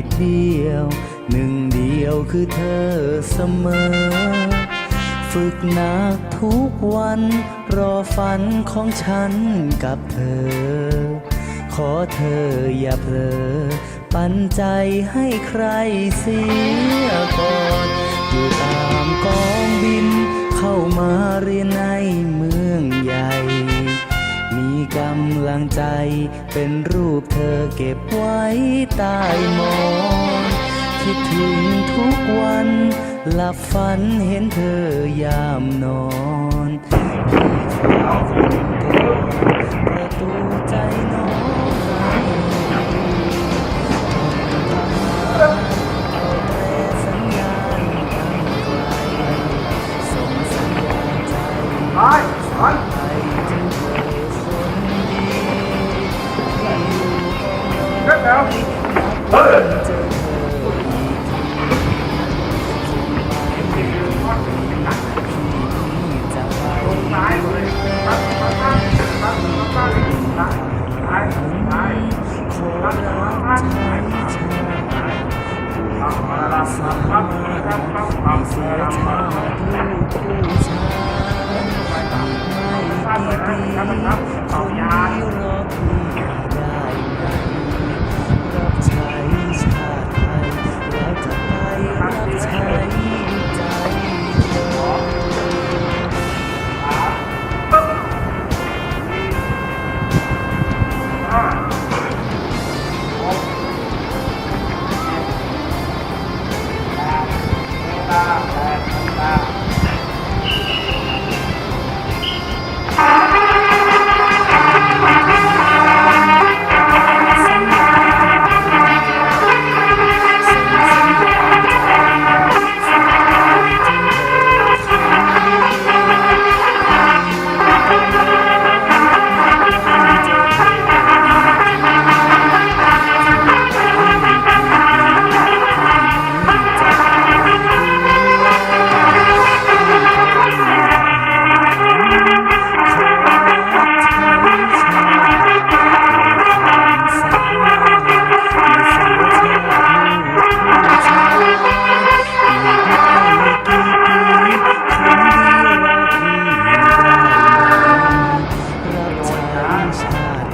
ดเดียวหนึ่งเดียวคือเธอเสมอฝึกหนักทุกวันรอฝันของฉันกับเธอขอเธออย่าเผลอปันใจให้ใครเสียก่อนอยู่ตามกองบินเข้ามาเรียนในเมืองใหญ่มีกำลังใจเป็นรูปเธอเก็บไว้ใต้หมอนคิดถึงทุกวันหลับฝันเห็นเธอยามนอนประตูใจน้องสัญญาณทางไกลส่งสัญญาณใจไปถึงเธอคนดีที่อยู่ของเราเจอเสียชาติลูกผู้ชายไม่กี่ปีคนนี้รอพี่ได้ไหมรับใช้ชาติ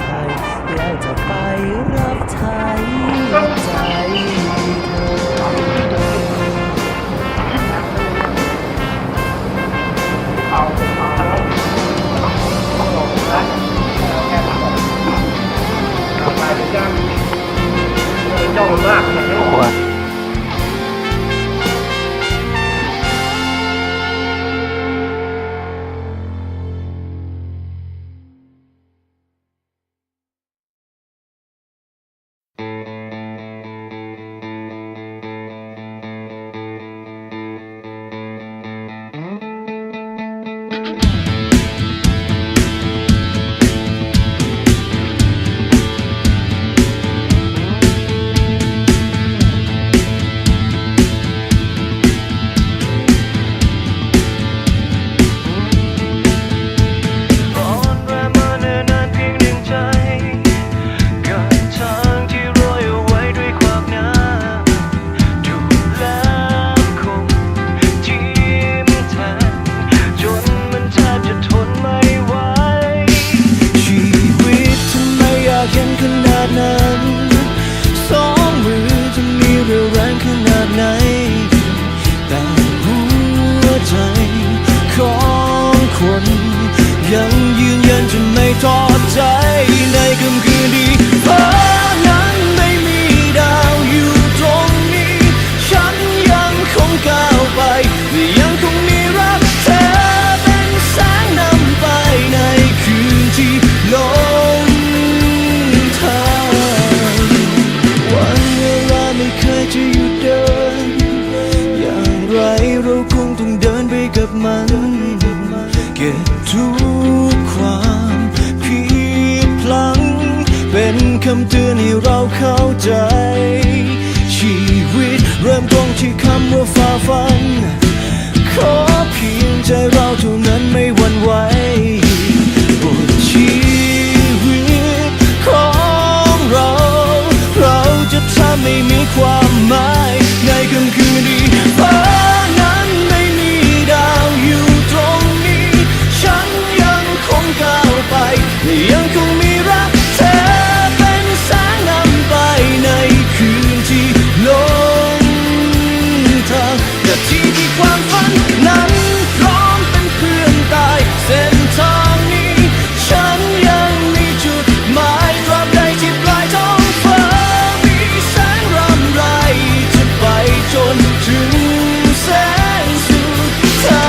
ไทยแล้วจะไปรับใช้ใจเธอยังยืนยันจะไม่ท้อใจในค่ำคืนที่ฟ้านั้นไม่มีดาวอยู่ตรงนี้ฉันยังคงก้าวไปยังคงมีรักเธอเป็นแสงนำไปในคืนที่ลงทางวันเวลาไม่เคยจะหยุดเดินอย่างไรเราคงต้องเดินไปกับมันเก็บทุกความผิดพลั้งเป็นคำเตือนให้เราเข้าใจชีวิตเริ่มต้นที่คำว่าฝ่าฟันขอเพียงใจเราเท่านั้นไม่หวั่นไหวบทชีวิตของเราจะทำให้มีความ นาทีที่ความฝันนั้นพร้อมเป็นเพื่อนตายเส้นทางนี้ฉันยังมีจุดหมายตราบใดที่ปลายท้องฟ้ามีแสงรำไรจะไปจนถึงแสงสุดท้าย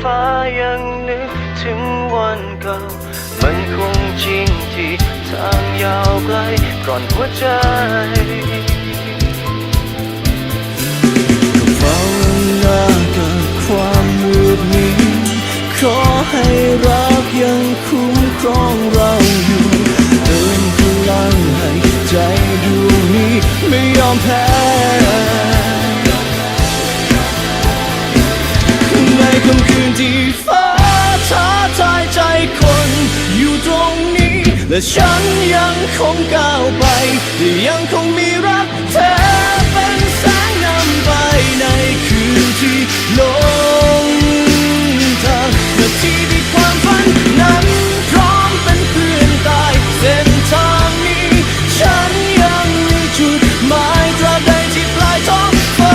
ฟ้ายังนึกถึงวันเก่ามันคงจริงที่ทางยาวไกลก่อนหัวใจก็ภาวนากับความมืดมิดขอให้รักยังคุ้มครองเราอยู่เติมพลังให้ใจดวงนี้ไม่ยอมแพ้ในค่ำคืนที่ฟ้าท้าทายใจคนอยู่ตรงนี้และฉันยังคงก้าวไปและยังคงมีรักเธอเป็นแสงนำไปในคืนที่ลงทางนาทีที่ความฝันนั้นพร้อมเป็นเพื่อนตายเส้นทางนี้ฉันยังมีจุดหมายตราบใดที่ปลายท้องฟ้า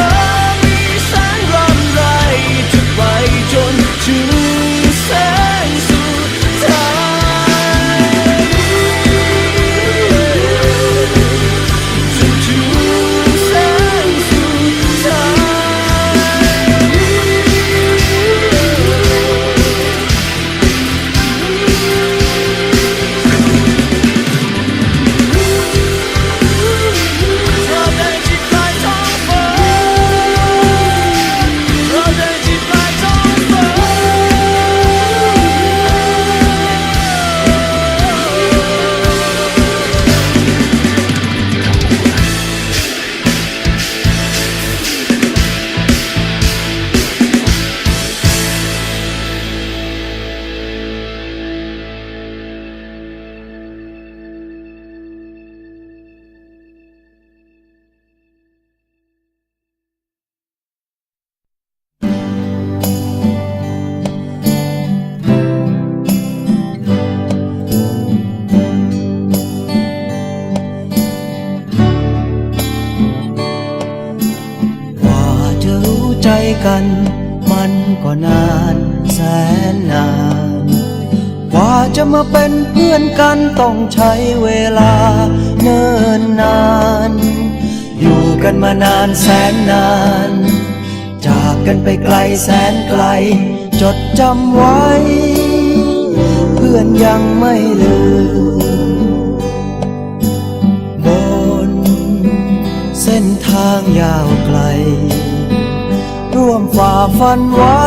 มีแสงรำไรจะไปจนถึงแสงสุดท้ายจนถึงแสงสุดท้ายเราได้ที่ปลายท้องฟ้าเราได้ที่ปลายท้องฟ้าใจกันมันก็นานแสนนานกว่าจะมาเป็นเพื่อนกันต้องใช้เวลาเนิ่นนานอยู่กันมานานแสนนานจากกันไปไกลแสนไกลจดจำไว้เพื่อนยังไม่ลืมบนเส้นทางยาวไกลร่วมฝ่าฟันไว้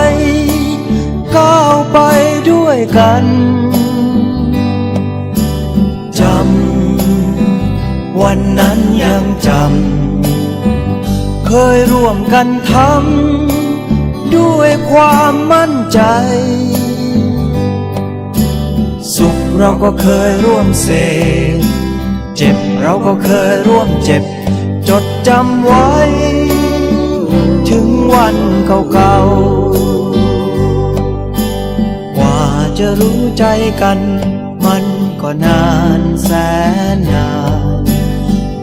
ก้าวไปด้วยกันจำวันนั้นยังจำเคยร่วมกันทำด้วยความมั่นใจสุขเราก็เคยร่วมเสพเจ็บเราก็เคยร่วมเจ็บจดจำไว้ถึงวันเก่าๆกว่าจะรู้ใจกันมันก็นานแสนนาน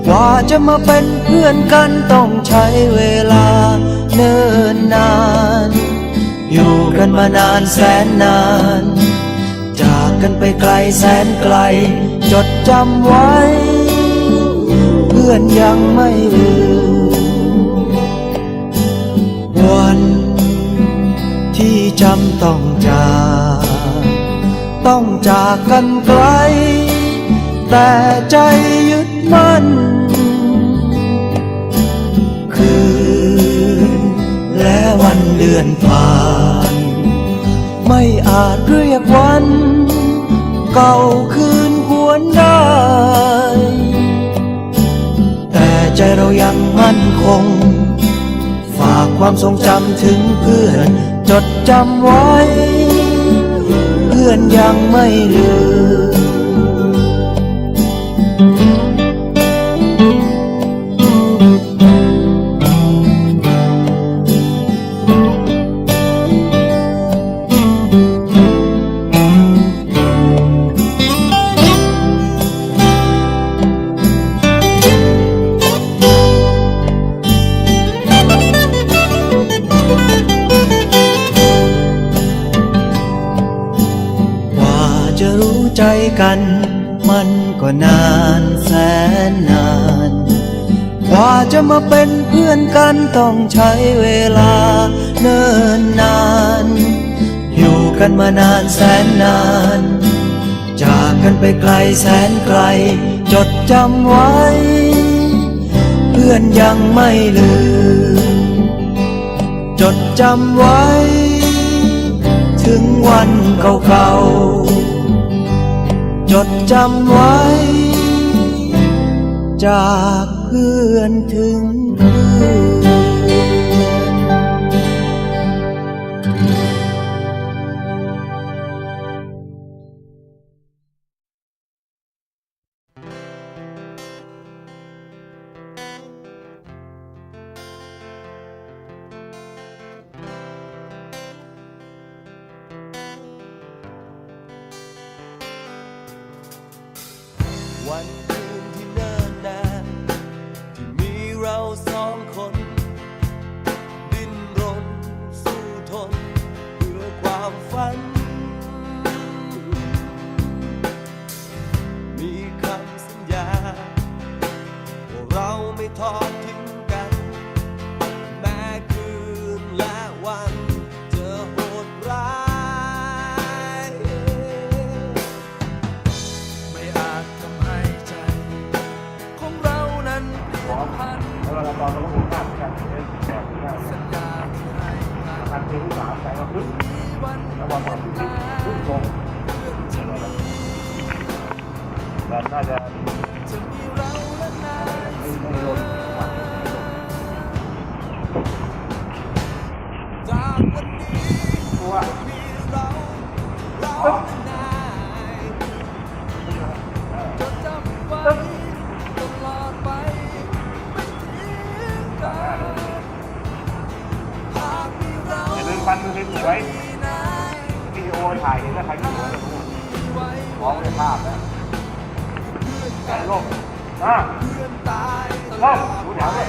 กว่าจะมาเป็นเพื่อนกันต้องใช้เวลาเนิ่นนานอยู่กันมานานแสนนานจากกันไปไกลแสนไกลจดจำไว้เพื่อนยังไม่ลืมวันที่จำต้องจากกันไกลแต่ใจยึดมั่นคืนและวันเดือนผ่านไม่อาจเรียกวันเก่าคืนหวนได้แต่ใจเรายังมั่นคงฝากความทรงจำถึงเพื่อนจดจำไว้เพื่อนยังไม่ลืม กันมันก็นานแสนนานกว่าจะมาเป็นเพื่อนกันต้องใช้เวลาเนิ่นนานอยู่กันมานานแสนนานจากกันไปไกลแสนไกลจดจำไว้เพื่อนยังไม่ลืมจดจำไว้ถึงวันเก่าๆจดจำไว้จากเพื่อนถึงเพื่อนวันคืนที่เนิ่นนานที่มีเราสองคนดิ้นรนสู้ทนเพื่อความฝันมีคำสัญญาว่าเราไม่ทอดทิ้งกันแม้คืนและวันจะโหดร้ายไม่อาจทำให้ใจของเรานั้นเปลี่ยนพันสัญญาที่ให้กันมีวันเป็นตายเพื่อนจะมีจะมีเราและนายเสมอจากวันนี้มีเราและนายจดจำไว้ตลอดไปไม่ทิ้งกันหากมีเรา อย่าลืมฟันมือสวย มีนาย วิดีโอถ่ายเห็นแล้วใครที่หัวจะรู้ ไว้ พร้อมด้วยภาพนะ เพื่อน แต่ กัน ลบเนะพื่อนตายต ล ลอบ ดู ด แถวด้วย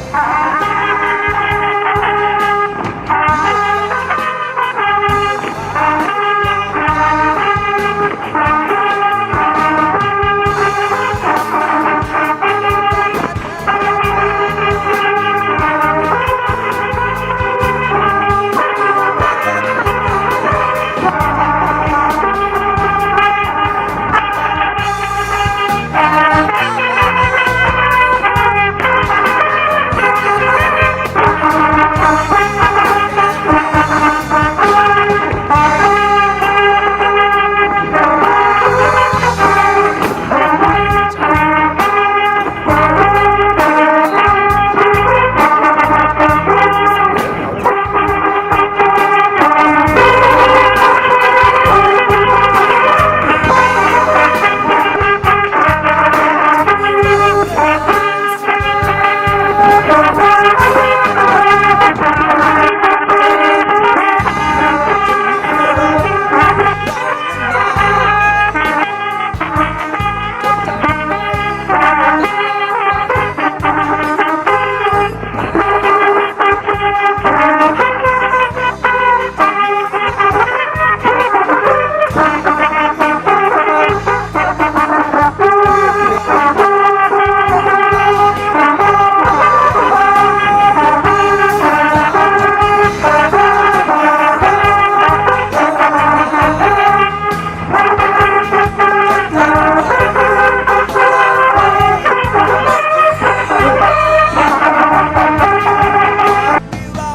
เรา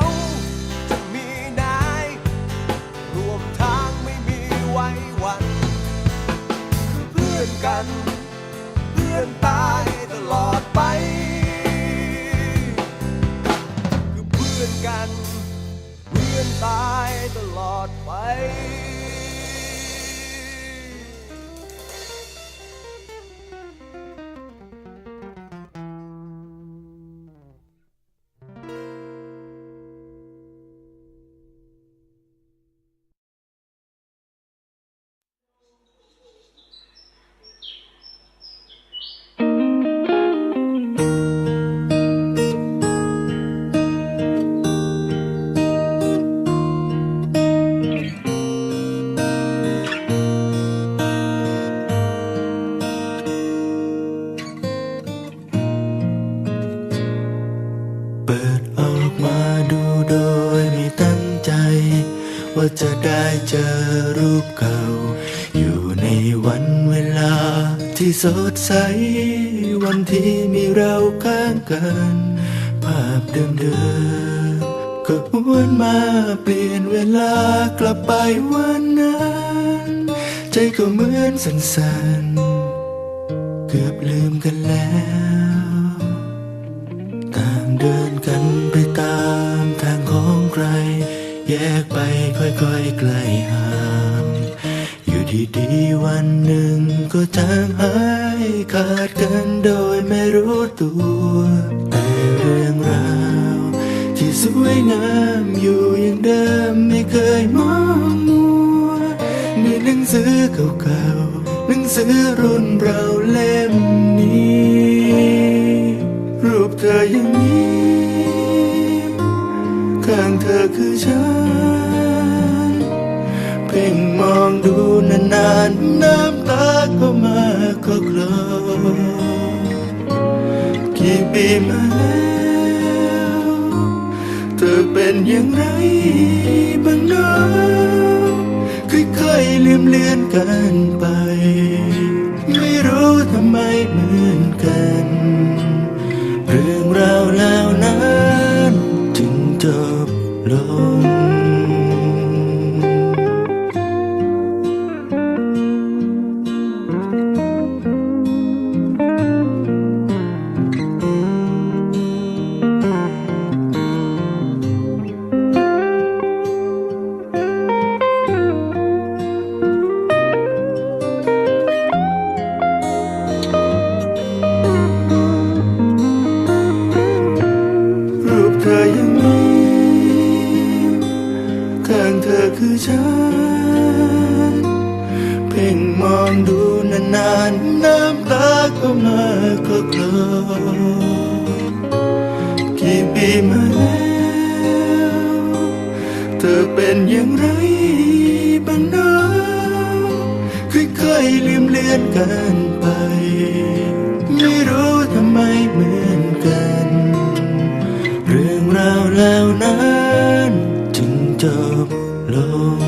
จะมีนายรวมทางไม่มีไว้วันคือเพื่อนกันเพื่อนตายตลอดไปคือเพื่อนกันเพื่อนตายตลอดไป จะได้เจอรูปเก่าอยู่ในวันเวลาที่สดใสวันที่มีเราข้างกันภาพเดิมๆก็หวนมาเปลี่ยนเวลากลับไปวันนั้นใจก็เหมือนสั่นๆเกือบลืมกันแล้วต่างเดินกันไปตามทางของใครแยกไปค่อยๆไกลห่างอยู่ดีๆวันหนึ่งก็จางหายขาดกันโดยไม่รู้ตัวแต่เรื่องราวที่สวยงามอยู่อย่างเดิมไม่เคยมองมัวในหนังสือเก่าๆหนังสือรุ่นเราเล่มนี้รูปเธอยังมีข้างเธอคือฉันเพ่งมองดูนานๆน้ำตาก็มาก็คลอกี่ปีมาแล้วเธอเป็นอย่างไรบ้างเนาะค่อยๆลืมเลือนกันไปไม่รู้ทำไมเหมือนกันเรื่องราวแล้วนั้นจึงจบลงเธอยังมีข้างเธอคือฉันเพ่งมองดูนานๆน้ำตาก็มาก็คลอกี่ปีมาแล้วเธอเป็นอย่างไรบ้างเนาะค่อยๆลืมเลือนกันไปไม่รู้ทำไมเหมือนกันเรื่องราวแล้วนั้นจึงจบลง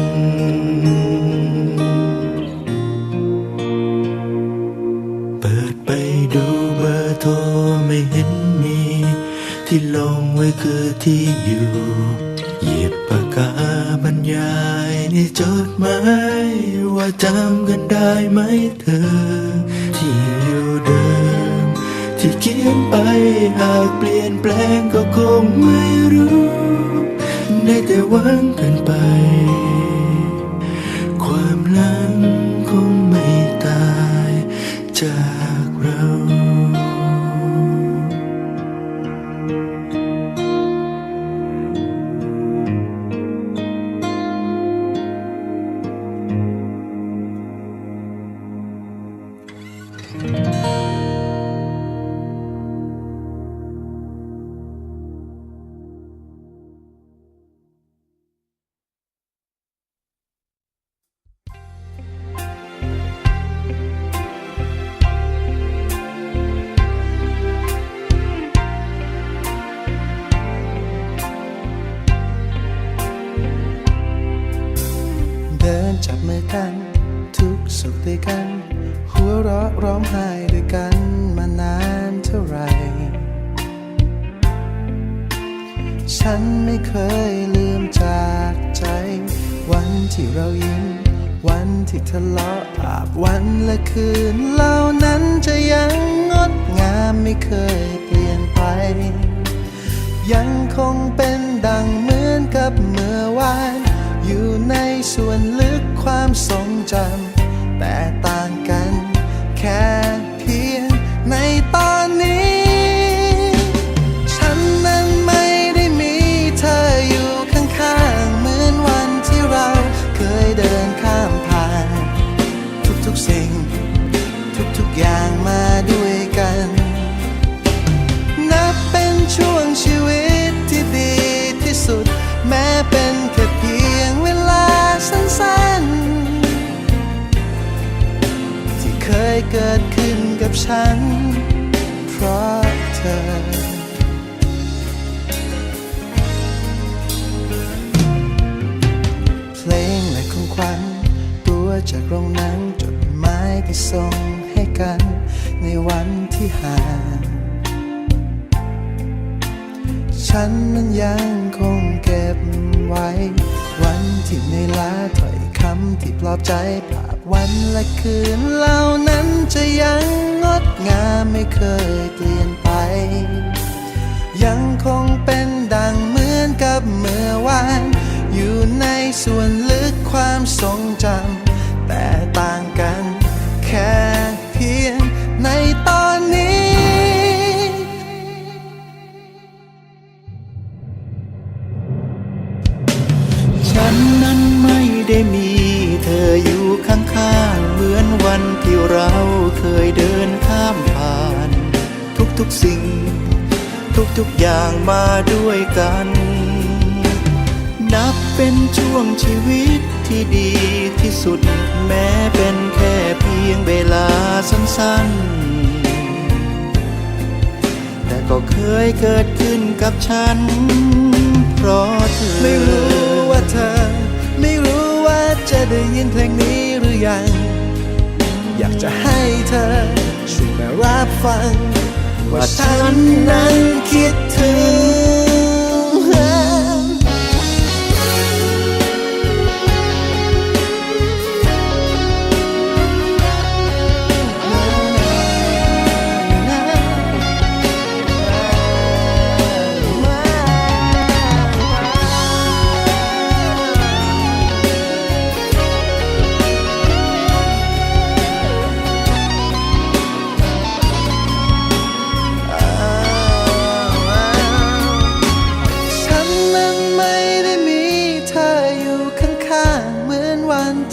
เปิดไปดูเบอร์โทรไม่เห็นมีที่ลงไว้คือที่อยู่หยิบปากกาบรรยายในจดหมายว่าจำกันได้ไหมเธอที่อยู่เดิมที่เขียนไปหากเปลี่ยนแปลงก็คงไม่รู้ได้แต่หวังกันไปความหลังคงไม่ตายจากเรา จับมือกันทุกสุขด้วยกันหัวเราะร้องไห้ด้วยกันมานานเท่าไหร่ฉันไม่เคยลืมจากใจวันที่เรายิ้มวันที่ทะเลาะอาบวันและคืนเหล่านั้นจะยังงดงามไม่เคยเปลี่ยนไปยังคงเป็นดังเหมือนกับเมื่อวานอยู่ในส่วนลึกความทรงจำแต่ต่างกันแค่เพียงในตอนนี้ฉันนั้นไม่ได้มีเธออยู่ข้างๆเหมือนวันที่เราเคยเดินข้ามผ่านทุกๆสิ่งทุกๆอย่างมาด้วยกันนับเป็นช่วงชีวิตที่ดีที่สุดแม้เป็นแค่เพียงเวลาสั้นๆที่เคยเกิดขึ้นกับฉันเพราะเธอเพลง จากโรงหนังจดหมายที่ส่งให้กันในวันที่ห่างฉันนั้นยังคงเก็บไว้วันที่ในลาถ้อยคำที่ปลอบใจภาพวันและคืนเหล่านั้นจะยังงดงามไม่เคยเปลี่ยนไปยังคงเป็นดังเหมือนกับเมื่อวานอยู่ในส่วนลึกความทรงจำแต่ต่างกันแค่เพียงในตอนนี้ฉันนั้นไม่ได้มีเธออยู่ข้างๆเหมือนวันที่เราเคยเดินข้ามผ่านทุกๆสิ่งทุกๆอย่างมาด้วยกันนับเป็นช่วงชีวิตที่ดีที่สุดแม้เป็นแค่เพียงเวลาสั้นๆแต่ก็เคยเกิดขึ้นกับฉันเพราะเธอไม่รู้ว่าเธอไม่รู้ว่าจะได้ยินเพลงนี้หรือยังอยากจะให้เธอช่วยมารับฟังว่าฉันนั้นคิดถึง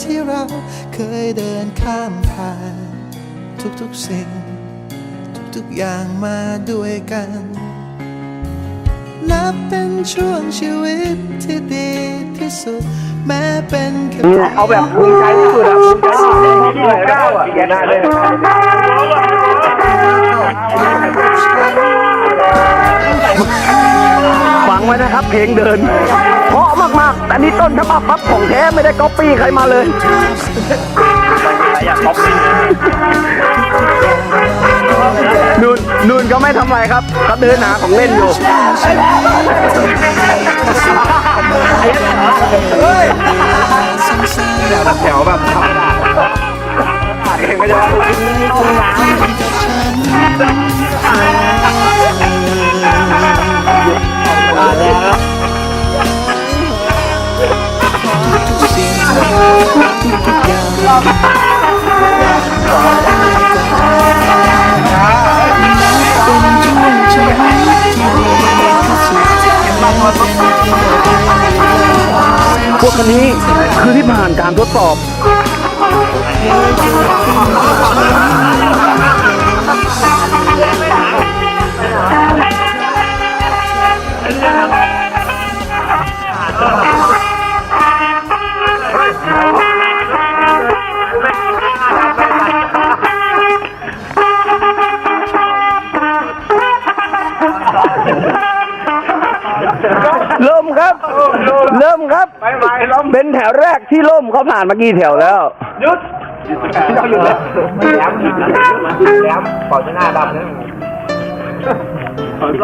ที่เราเคยเดินข้ามผ่านทุกๆสิ่งทุกๆอย่างมาด้วยกันนับเป็นช่วงชีวิตที่ดีที่สุดแม้เป็นแค่เอาแบบภูมิใจที่สุดอะภูมิใจที่สุดเก้าอ่ะแกน่าเลยฟังไว้นะครับเพลงเดินเพราะมากๆแต่นี่ต้นฉบับครับของแท้ไม่ได้ก๊อปปี้ใครมาเลยอยากก๊อปปี้นูนก็ไม่ทำไรครับเขาเดินหาของเล่นอยู่แถวแบบธรรมดาเองก็จะพวกคนนี้คือที่ผ่านการทดสอบล่มครับเป็นแถวแรกที่ล่มเขาผ่านมากี่แถวแล้วหยุดต้องหยุดแล้วไม่แย้มปล่อยหน้าดำนะ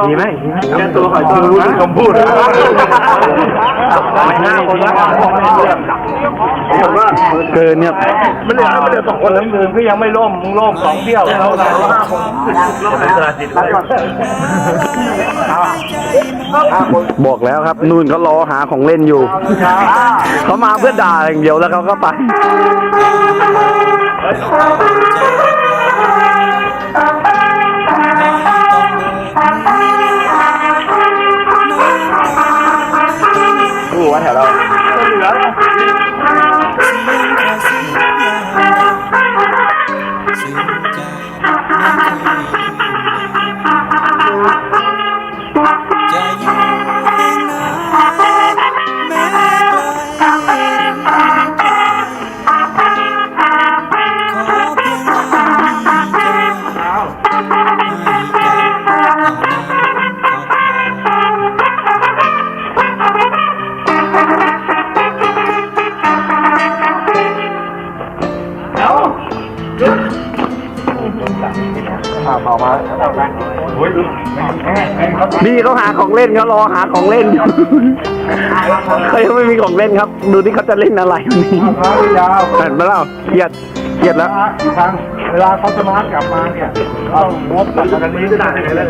ดีไหมแค่ตัวขอชื่อรู้คำพูดไม่น่าคนละเกินเนี่ยมันเหลือ2 คนแล้วเดินก็ยังไม่ล่มมึงล่ม2 เที่ยวแล้ว5 คนบอกแล้วครับนู่นเขารอหาของเล่นอยู่เขามาเพื่อด่าอย่างเดียวแล้วเขาก็ไปว่าแถวเราเหลือ ออกมาดีเขาหาของเล่นเขารอหาของเล่นอยู่เขายังไม่มีของเล่นครับ ดูที่เขาจะเล่นอะไรวันนี้เห็นไหมเล่าเครียดแล้วทางเวลาเขาสมาร์ทกลับมาเนี่ยต้องมบกันนี้จะด่าอะไรเลย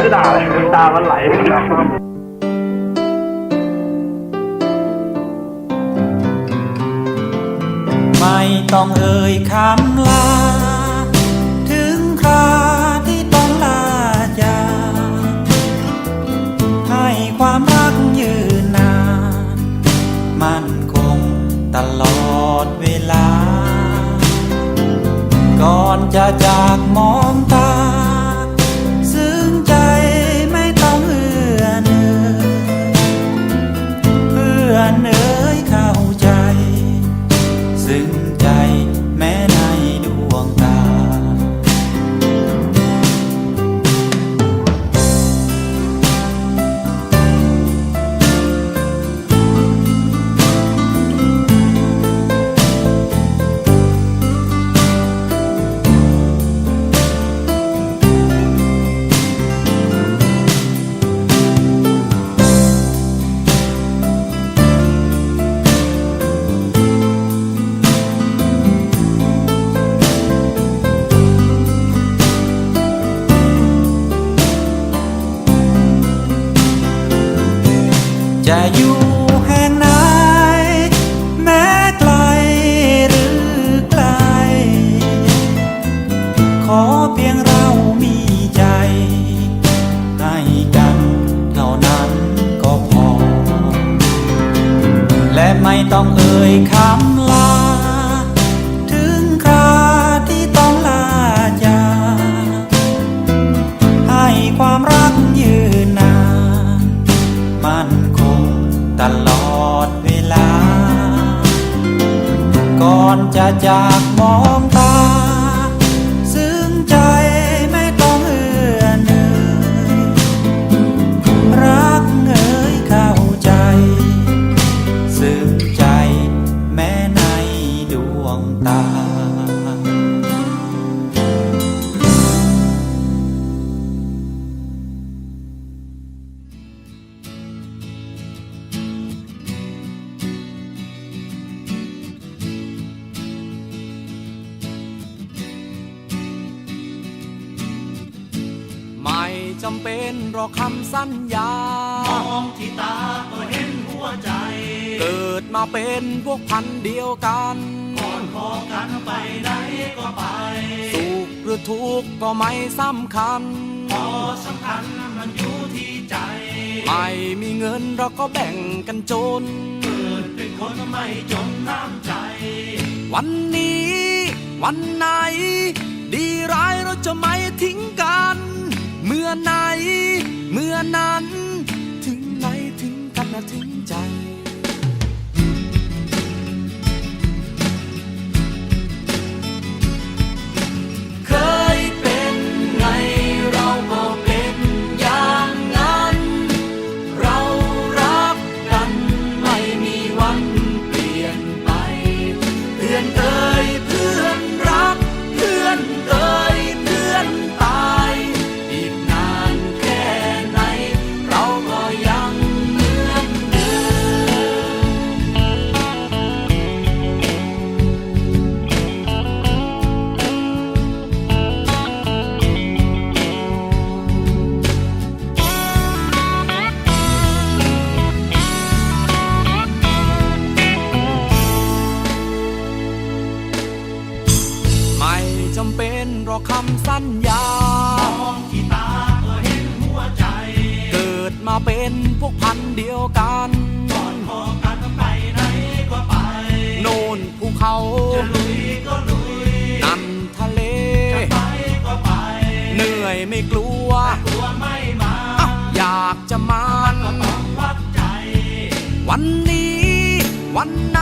จะด่าอะไรตามันไหลไม่ต้องเอ่ยคำลาถึงคราที่ต้องลาจากให้ความรักยืนนานมั่นคงตลอดเวลาก่อนจะจากมองตาซึ้งใจไม่ต้องเอื้อเนื้อเพื่อนเอ่ยเข้าใจซึ้งใจแม้ในดวงตาจะอยู่แห่งไหนแม้ไกลหรือไกลขอเพียงเรามีใจให้กันเท่านั้นก็พอและไม่ต้องเอ่ยคำลาถึงคราที่ต้องลาจากให้ความรักยืนนานมันตลอดเวลาก่อนจะจากมองตาซึ้งใจไม่ต้องเอื้อเนื่อยรักเอ่ยเข้าใจซึ้งใจแม้ในดวงตาไม่จำเป็นหรอกคำสัญญามองที่ตาก็เห็นหัวใจเกิดมาเป็นพวกพันธุ์เดียวกันก่อนพอกันไปไหนก็ไปสุขหรือทุกข์ก็ไม่สำคัญพอสำคัญมันอยู่ที่ใจไม่มีเงินเราก็แบ่งกันจนเกิดเป็นคนไม่จนน้ำใจวันนี้วันไหนดีร้ายเราจะไม่ทิ้งกันเมื่อไหนเมื่อนั้นถึงไหนถึงกันนะถึงใจเคยเป็นไงเราก็เป็นอย่างนั้นเรารักกันไม่มีวันเปลี่ยนไปเพื่อนเอ่ยเพื่อนรักเพื่อนเอ่ยเพื่อนตายอีกนานแค่ไหนเราก็ยังเหมือนเดิไม่จำเป็นหรอกคำสัญญามองที่ตาก็เห็นหัวใจเกิดมาเป็นพวกพันธุ์เดียวกันก่อนพอกันไปไหนก็ไปโน่นภูเขาจะลุยก็ลุยนั่นทะเลจะไปก็ไปเหนื่อยไม่กลัวกลัวไม่มาอยากจะมาก็ต้องวัดใจวันนี้วันไหน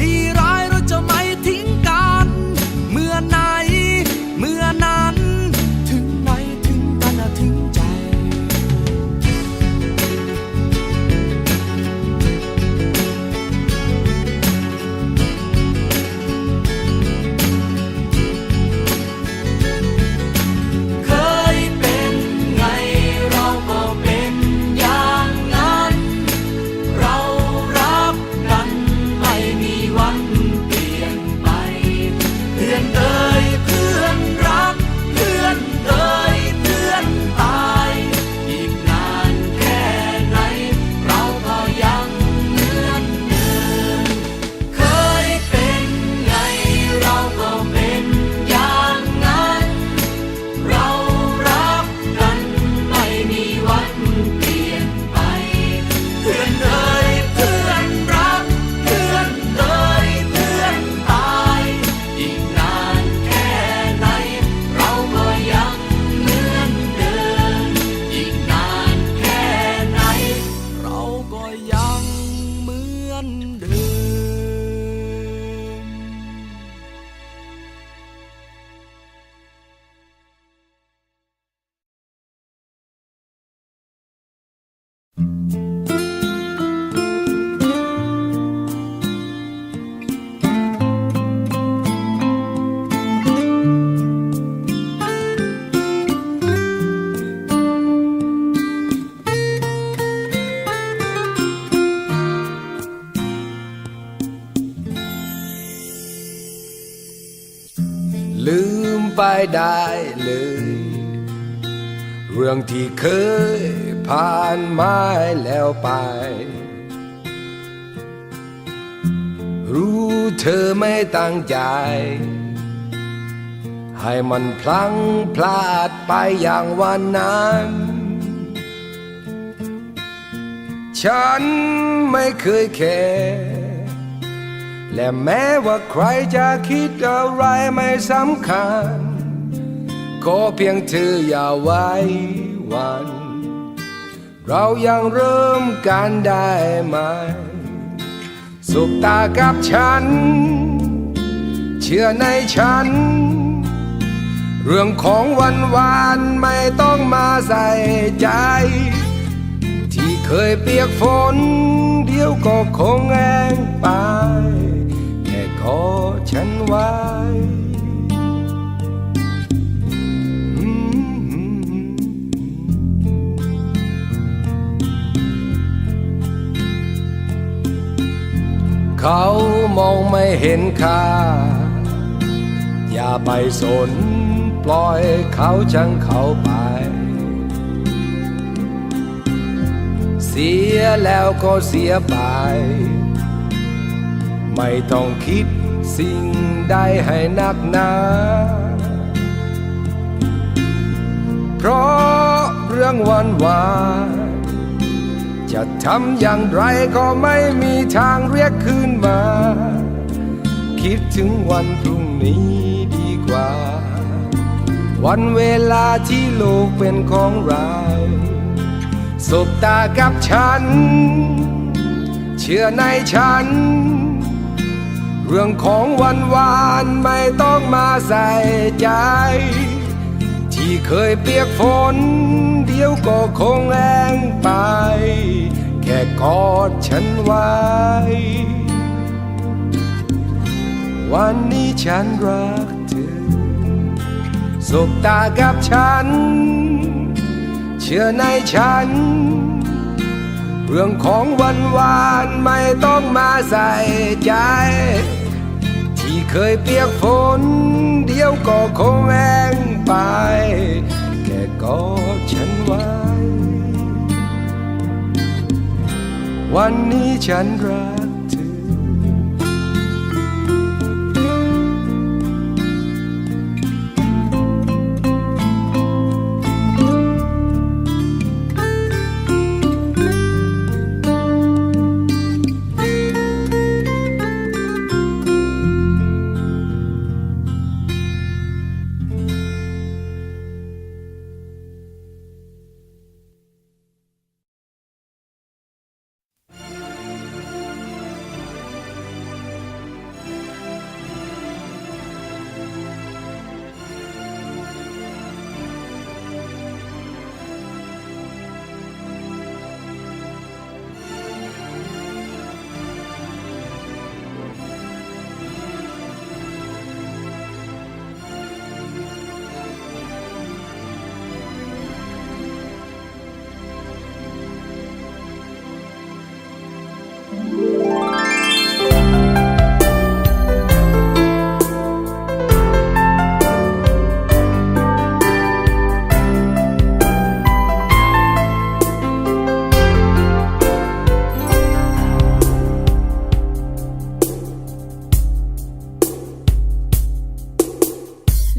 ดีร้ายเราจะไม่ทิ้งกันเมื่อไหนเมื่อนั้นถึงไหนถึงกันนะถึงใจ ได้เลย เรื่องที่เคยผ่านมาแล้วไป รู้เธอไม่ตั้งใจ ให้มันพลั้งพลาดไปอย่างวันนั้น ฉันไม่เคยแคร์และแม้ว่าใครจะคิดอะไรไม่สำคัญ ขอเพียงเธออย่าไว้วัน เรายังเริ่มกันได้ไหมสบตากับฉัน เชื่อในฉัน เรื่องของวันวานไม่ต้องมาใส่ใจ ที่เคยเปียกฝนเดี๋ยวก็คงแห้งไป แค่ขอฉันไว้เขามองไม่เห็นค่าอย่าไปสนปล่อยเขาจังเขาไป เสียแล้วก็เสียไป ไม่ต้องคิดสิ่งใดให้หนักหนาเพราะเรื่องวันวานจะทำอย่างไรก็ไม่มีทางเรียกคืนมา คิดถึงวันพรุ่งนี้ดีกว่า วันเวลาที่โลกเป็นของเราสบตากับฉัน เชื่อในฉัน เรื่องของวันวานไม่ต้องมาใส่ใจ ที่เคยเปียกฝนเดี๋ยวก็คงแห้งไป แค่กอดฉันไว้ วันนี้ฉันรักเธอสบตากับฉัน เชื่อในฉัน เรื่องของวันวานไม่ต้องมาใส่ใจ ที่เคยเปียกฝนเดี๋ยวก็คงแห้งไป แค่กอดฉันไว้ วันนี้ฉันรักเธอ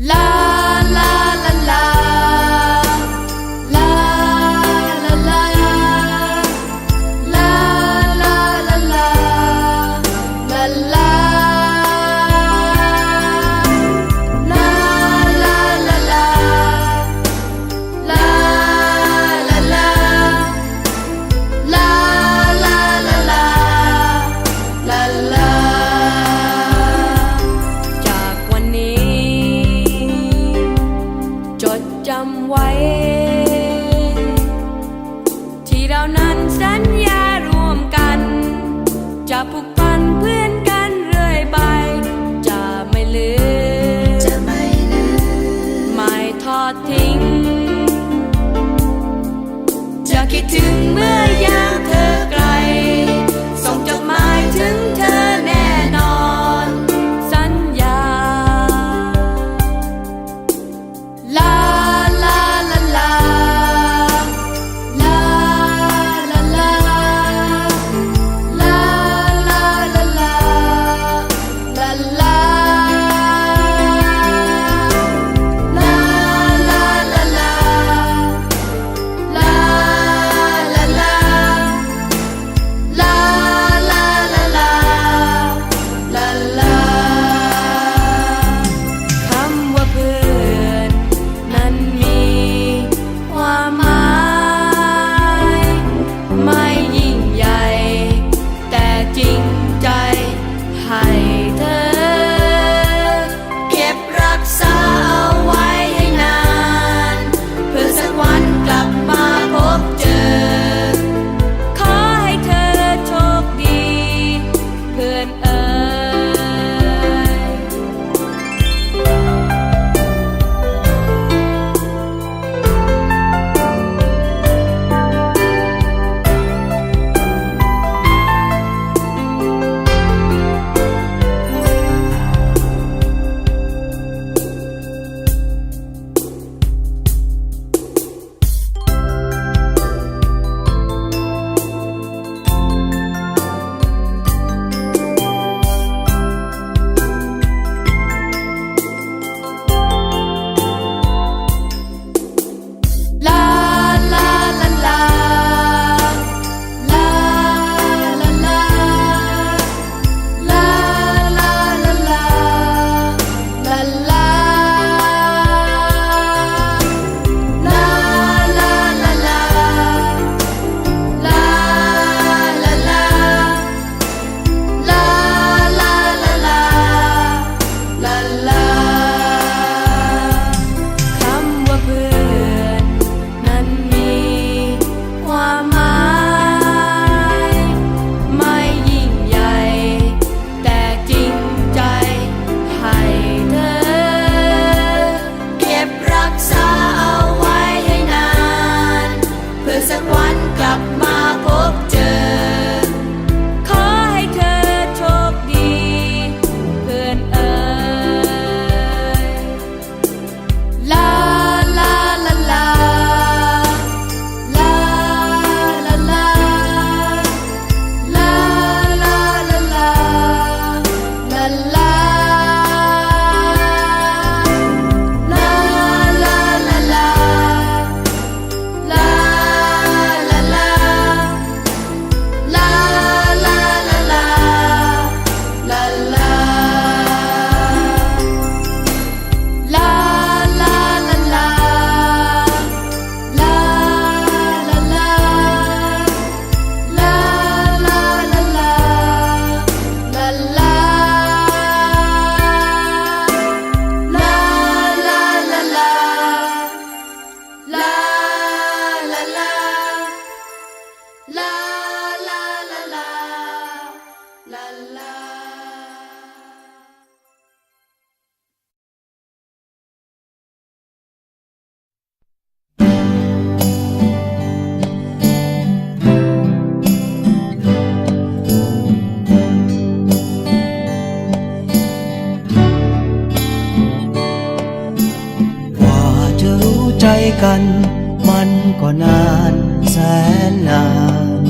ล กันมันก็นานแสนนาน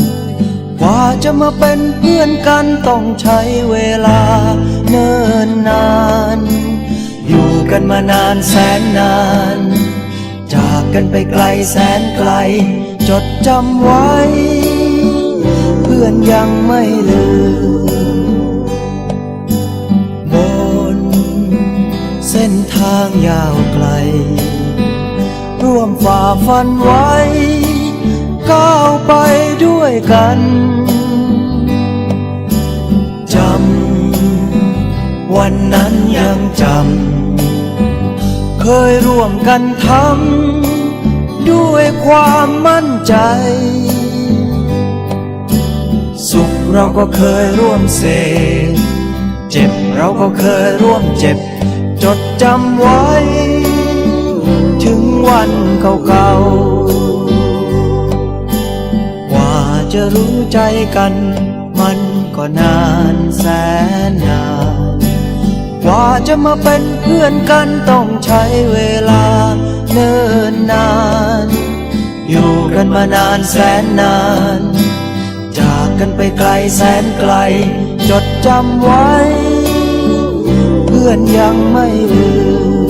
กว่าจะมาเป็นเพื่อนกันต้องใช้เวลาเนิ่นนานอยู่กันมานานแสนนานจากกันไปไกลแสนไกลจดจำไว้เพื่อนยังไม่ลืมบนเส้นทางยาวไกลร่วมฝ่าฟันไว้ก้าวไปด้วยกันจำวันนั้นยังจำเคยร่วมกันทำด้วยความมั่นใจสุขเราก็เคยร่วมเสพเจ็บเราก็เคยร่วมเจ็บจดจำไว้ถึงวันเก่าๆกว่าจะรู้ใจกันมันก็นานแสนนานกว่าจะมาเป็นเพื่อนกันต้องใช้เวลาเนิ่นนานอยู่กันมานานแสนนานจากกันไปไกลแสนไกลจดจำไว้เพื่อนยังไม่ลืม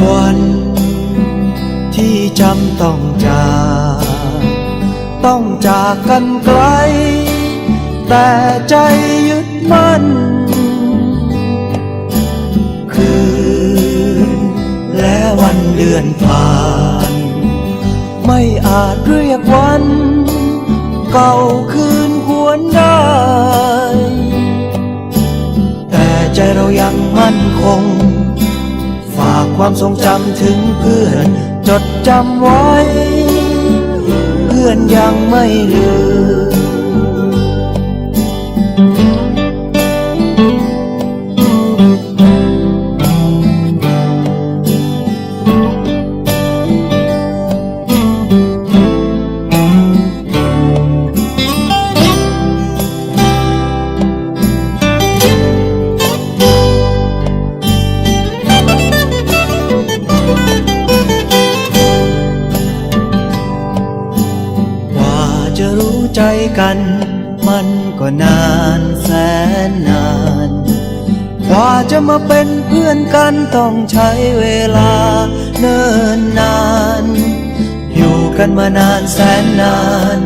วันที่จำต้องจากกันไกลแต่ใจยึดมั่นคืนและวันเดือนผ่านไม่อาจเรียกวันเก่าคืนหวนได้แต่ใจเรายังมั่นคงฝากความทรงจำถึงเพื่อนจดจำไว้เพื่อนยังไม่ลืมใจกันมันก็นานแสนนานกว่าจะมาเป็นเพื่อนกันต้องใช้เวลาเนิ่นนานอยู่กันมานานแสนนาน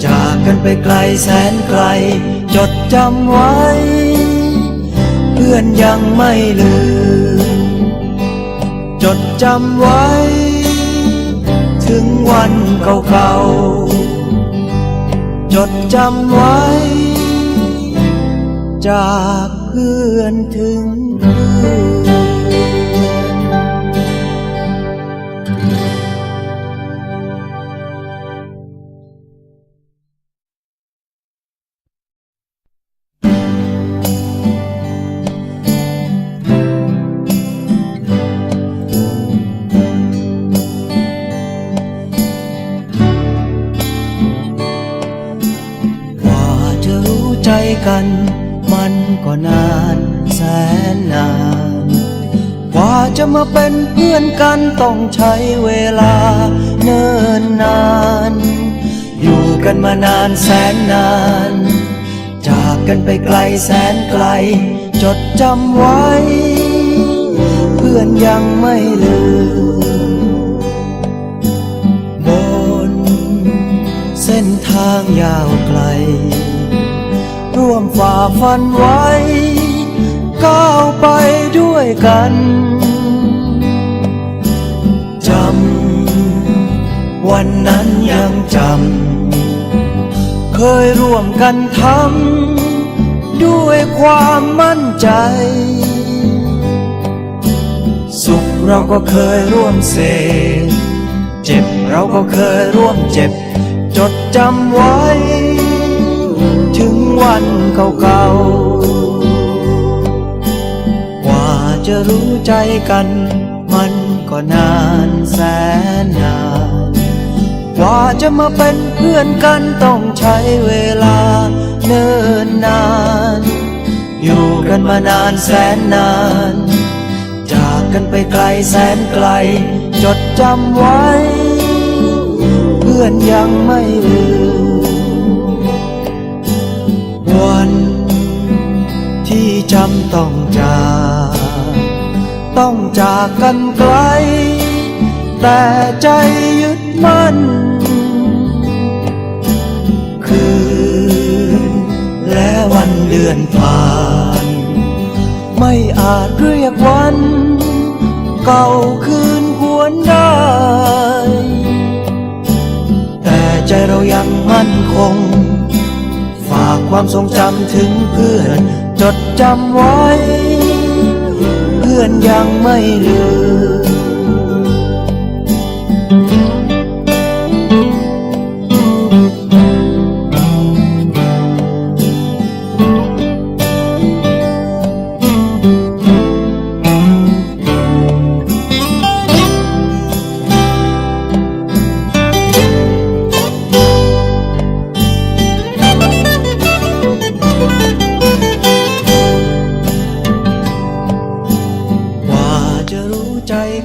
จากกันไปไกลแสนไกลจดจำไว้เพื่อนยังไม่ลืมจดจำไว้ถึงวันเก่าๆจดจำไว้จากเพื่อนถึงเพื่ใจกันมันก็นานแสนนานกว่าจะมาเป็นเพื่อนกันต้องใช้เวลาเนิ่นนานอยู่กันมานานแสนนานจากกันไปไกลแสนไกลจดจำไว้เพื่อนยังไม่ลืมบนเส้นทางยาวไกลร่วมฝ่าฟันไว้ก้าวไปด้วยกันจำวันนั้นยังจำเคยร่วมกันทำด้วยความมั่นใจสุขเราก็เคยร่วมเสพเจ็บเราก็เคยร่วมเจ็บจดจำไว้ถึงวันเก่าๆกว่าจะรู้ใจกันมันก็นานแสนนานกว่าจะมาเป็นเพื่อนกันต้องใช้เวลาเนิ่นนานอยู่กันมานานแสนนานจาก กันไปไกลแสนไกล จดจำไว้ เพื่อนยังไม่ลืมวันที่จำต้องจากกันไกล แต่ใจยึดมั่นคืนและวันเดือนผ่านไม่อาจเรียกวันเก่าคืนหวนได้แต่ใจเรายังมั่นคงฝากความทรงจำถึงเพื่อนจดจำไว้เพื่อนยังไม่ลืม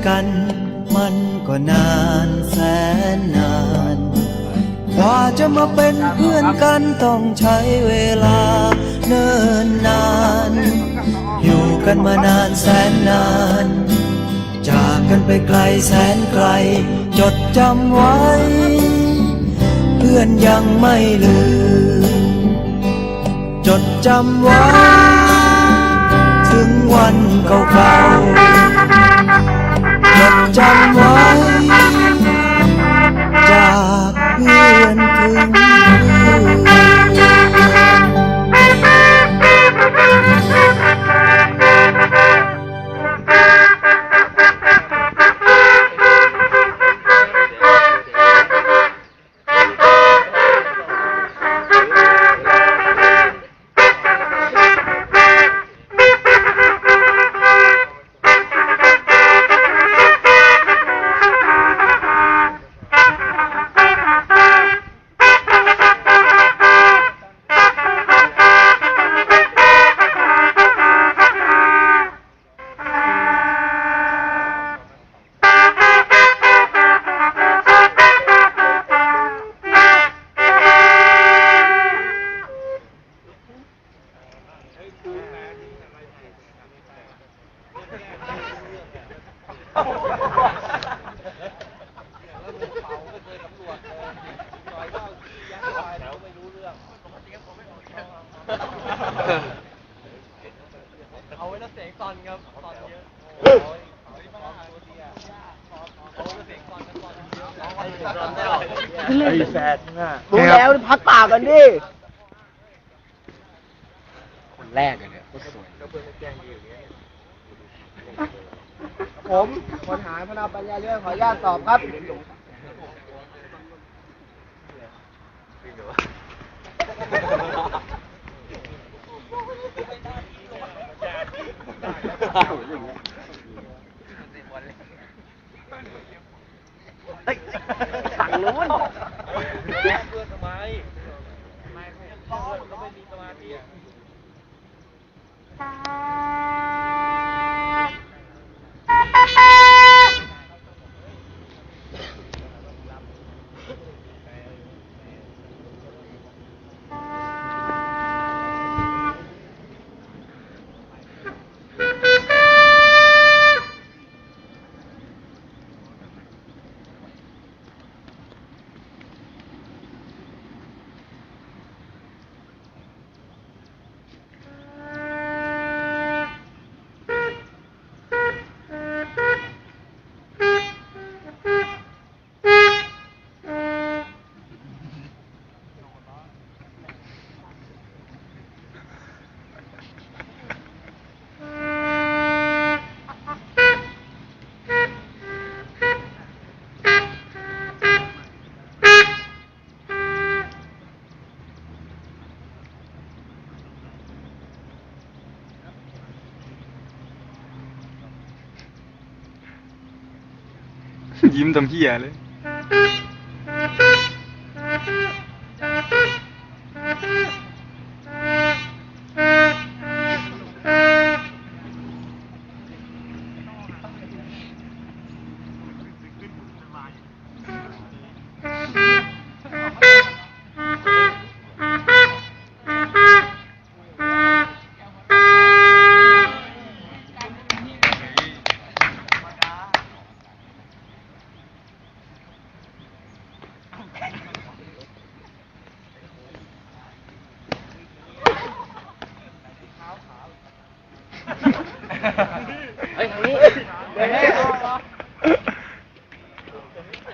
กันมันก็นานแสนนานกว่าจะมาเป็นเพื่อนกันต้องใช้เวลาเนิ่นนานอยู่กันมานานแสนนานจากกันไปไกลแสนไกลจดจำไว้เพื่อนยังไม่ลืมจดจำไว้ถึงวันเก่าๆจดจำไว้จากเพื่อนถึงเพื่เอาไว้แล้วเสียงตอนครับตอนเยอะไอ้แฟนน่ะรู้แล้วพักปากกันดิคนแรกเนี่ยก็สวยผมคนหาพนาปัญญาเรื่องขออนุญาตตอบครับสั่งนู้นเพื่อนทำไมก็ไม่มีสมาธิยิ้มทำเหี้ยเลย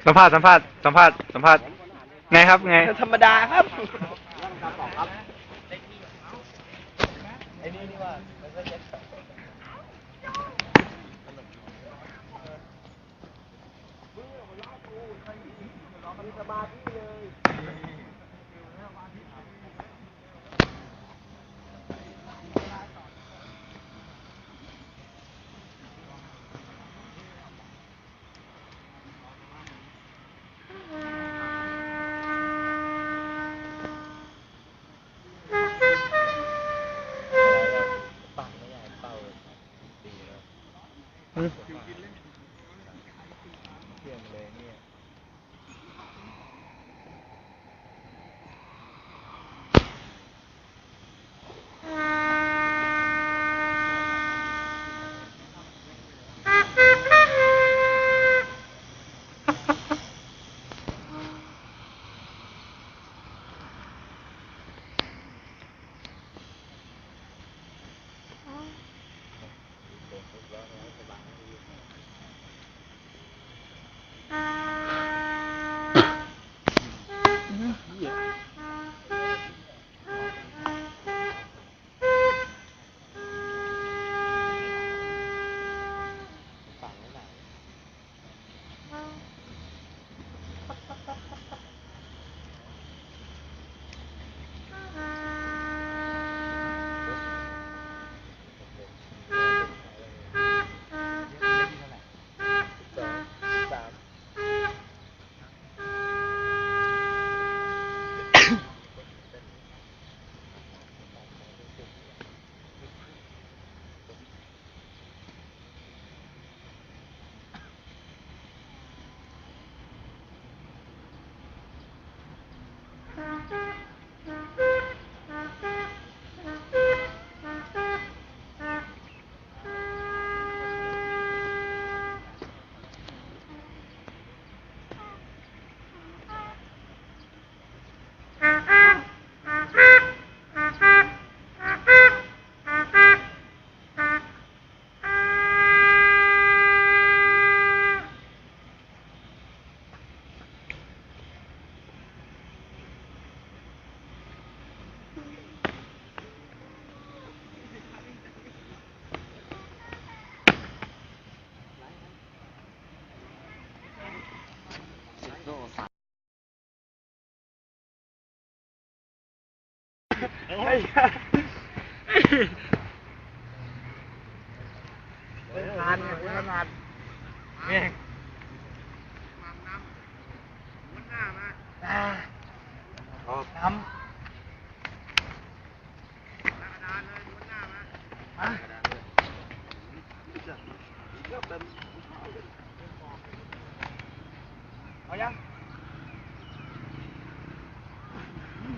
สัมภาษณ์ไงครับไง ธรรมดาครับ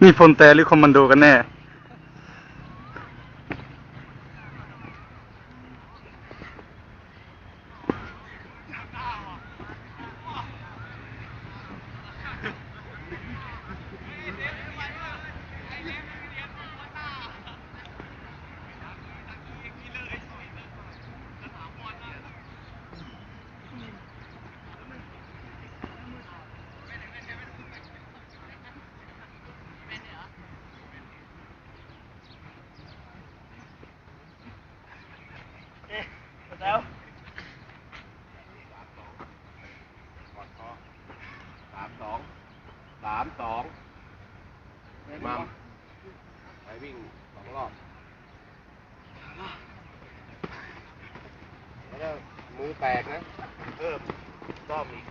นี่พลแต่หรือคอมมานโดกันแน่ แล้ว3-2มัมไปวิ่ง2 รอบแล้วก็มือแตกนะเพิ่มซ่อมอีก